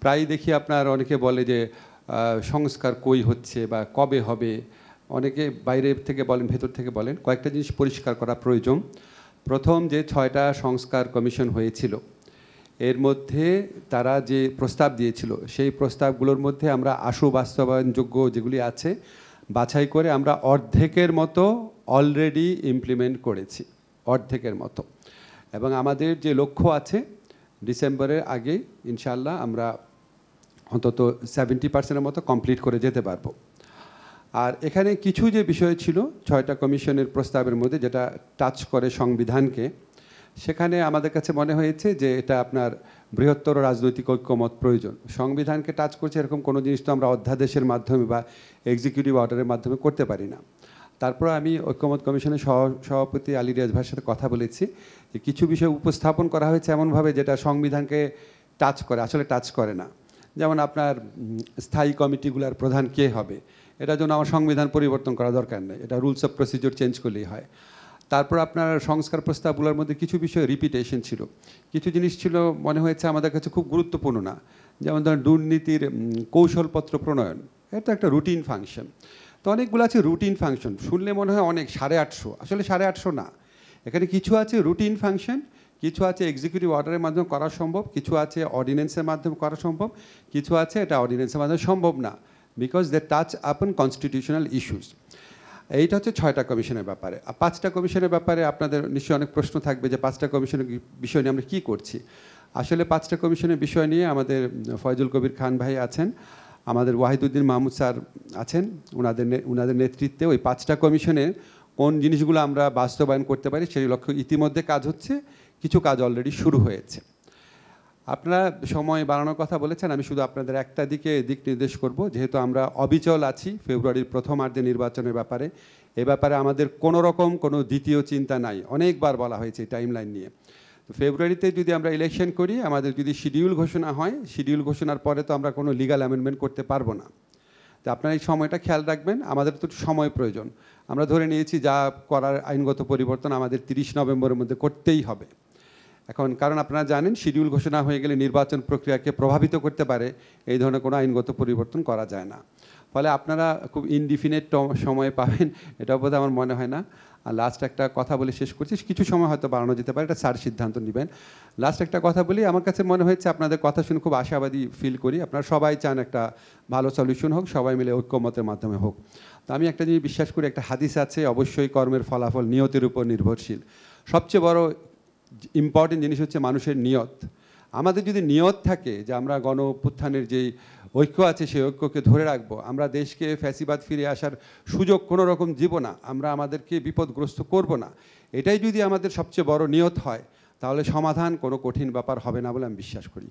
প্রায় দেখি আপনার অনেকে বলে যে সংস্কার কই হচ্ছে বা কবে হবে, অনেকে বাইরে থেকে বলেন, ভেতর থেকে বলেন। কয়েকটা জিনিস পরিষ্কার করা প্রয়োজন। প্রথম, যে 6টা সংস্কার কমিশন হয়েছিল, এর মধ্যে তারা যে প্রস্তাব দিয়েছিল সেই প্রস্তাবগুলোর মধ্যে আমরা আশু বাস্তবায়নযোগ্য যেগুলি আছে বাছাই করে আমরা অর্ধেকের মতো অলরেডি ইমপ্লিমেন্ট করেছি, অর্ধেকের মতো। এবং আমাদের যে লক্ষ্য আছে ডিসেম্বরের আগে ইনশাআল্লাহ আমরা অন্তত 70% মতো কমপ্লিট করে যেতে পারবো। আর এখানে কিছু যে বিষয় ছিল 6টা কমিশনের প্রস্তাবের মধ্যে যেটা টাচ করে সংবিধানকে, সেখানে আমাদের কাছে মনে হয়েছে যে এটা আপনার বৃহত্তর রাজনৈতিক ঐক্যমত প্রয়োজন। সংবিধানকে টাচ করছে এরকম কোনো জিনিস তো আমরা অধ্যাদেশের মাধ্যমে বা এক্সিকিউটিভ অর্ডারের মাধ্যমে করতে পারি না। তারপর আমি ঐক্যমত কমিশনের সভাপতি আলী রিয়াজ ভাইয়ের সাথে কথা বলেছি যে কিছু বিষয় উপস্থাপন করা হয়েছে এমনভাবে যেটা সংবিধানকে টাচ করে, আসলে টাচ করে না। যেমন আপনার স্থায়ী কমিটিগুলোর প্রধান কে হবে, এটার জন্য আমার সংবিধান পরিবর্তন করা দরকার নেই, এটা রুলস অফ প্রসিডিওর চেঞ্জ করলেই হয়। তারপর আপনার সংস্কার প্রস্তাবগুলোর মধ্যে কিছু বিষয় রিপিটেশন ছিল, কিছু জিনিস ছিল মনে হয়েছে আমাদের কাছে খুব গুরুত্বপূর্ণ না। যেমন ধরেন দুর্নীতির কৌশলপত্র প্রণয়ন, এটা একটা রুটিন ফাংশন। তো অনেকগুলো আছে রুটিন ফাংশন, শুনলে মনে হয় অনেক, 850, আসলে 850 না। এখানে কিছু আছে রুটিন ফাংশন, কিছু আছে এক্সিকিউটিভ অর্ডারের মাধ্যমে করা সম্ভব, কিছু আছে অর্ডিন্যান্সের মাধ্যমে করা সম্ভব, কিছু আছে এটা অর্ডিন্যান্সের মাধ্যমে সম্ভব না, বিকজ দে টাচ আপন কনস্টিটিউশনাল ইস্যুস। এইটা হচ্ছে 6টা কমিশনের ব্যাপারে। 5টা কমিশনের ব্যাপারে আপনাদের নিশ্চয়ই অনেক প্রশ্ন থাকবে যে 5টা কমিশনের বিষয় নিয়ে আমরা কী করছি। আসলে 5টা কমিশনের বিষয় নিয়ে আমাদের ফয়জুল কবির খান ভাই আছেন, আমাদের ওয়াহিদুদ্দিন মাহমুদ স্যার আছেন, ওনাদের নেতৃত্বে ওই 5টা কমিশনের কোন জিনিসগুলো আমরা বাস্তবায়ন করতে পারি সেই লক্ষ্য ইতিমধ্যে কাজ হচ্ছে, কিছু কাজ অলরেডি শুরু হয়েছে। আপনারা সময় বাড়ানোর কথা বলেছেন, আমি শুধু আপনাদের একটা দিক নির্দেশ করব। যেহেতু আমরা অবিচল আছি ফেব্রুয়ারির প্রথমার্ধে নির্বাচনের ব্যাপারে, এ ব্যাপারে আমাদের কোনো রকম কোনো দ্বিতীয় চিন্তা নাই। অনেকবার বলা হয়েছে টাইম লাইন নিয়ে। তো ফেব্রুয়ারিতে যদি আমরা ইলেকশন করি, আমাদের যদি শিডিউল ঘোষণা হয়, শিডিউল ঘোষণার পরে তো আমরা কোনো লিগাল অ্যামেন্ডমেন্ট করতে পারবো না। তো আপনারা এই সময়টা খেয়াল রাখবেন, আমাদের তো সময় প্রয়োজন। আমরা ধরে নিয়েছি যা করার আইনগত পরিবর্তন আমাদের 30 নভেম্বরের মধ্যে করতেই হবে। এখন কারণ আপনারা জানেন শিডিউল ঘোষণা হয়ে গেলে নির্বাচন প্রক্রিয়াকে প্রভাবিত করতে পারে, এই ধরনের কোনো আইনগত পরিবর্তন করা যায় না। ফলে আপনারা খুব ইনডিফিনিট সময় পাবেন, এটা বোধহয় আমার মনে হয় না। আর লাস্ট একটা কথা বলে শেষ করছি, কিছু সময় হয়তো বাড়ানো যেতে পারে, এটা স্যার সিদ্ধান্ত নেবেন। লাস্ট একটা কথা বলি, আমার কাছে মনে হয়েছে আপনাদের কথা শুনে খুব আশাবাদী ফিল করি। আপনারা সবাই চান একটা ভালো সলিউশন হোক, সবাই মিলে ঐক্যমতের মাধ্যমে হোক। তো আমি একটা জিনিস বিশ্বাস করি, একটা হাদিস আছে, অবশ্যই কর্মের ফলাফল নিয়তের উপর নির্ভরশীল। সবচেয়ে বড় ইম্পর্টেন্ট জিনিস হচ্ছে মানুষের নিয়ত। আমাদের যদি নিয়ত থাকে যে আমরা গণ অভ্যুত্থানের যেই ঐক্য আছে সেই ঐক্যকে ধরে রাখবো, আমরা দেশকে ফ্যাসিবাদ ফিরে আসার সুযোগ কোনো রকম দিব না, আমরা আমাদেরকে বিপদগ্রস্ত করব না, এটাই যদি আমাদের সবচেয়ে বড় নিয়ত হয়, তাহলে সমাধান কোনো কঠিন ব্যাপার হবে না বলে আমি বিশ্বাস করি।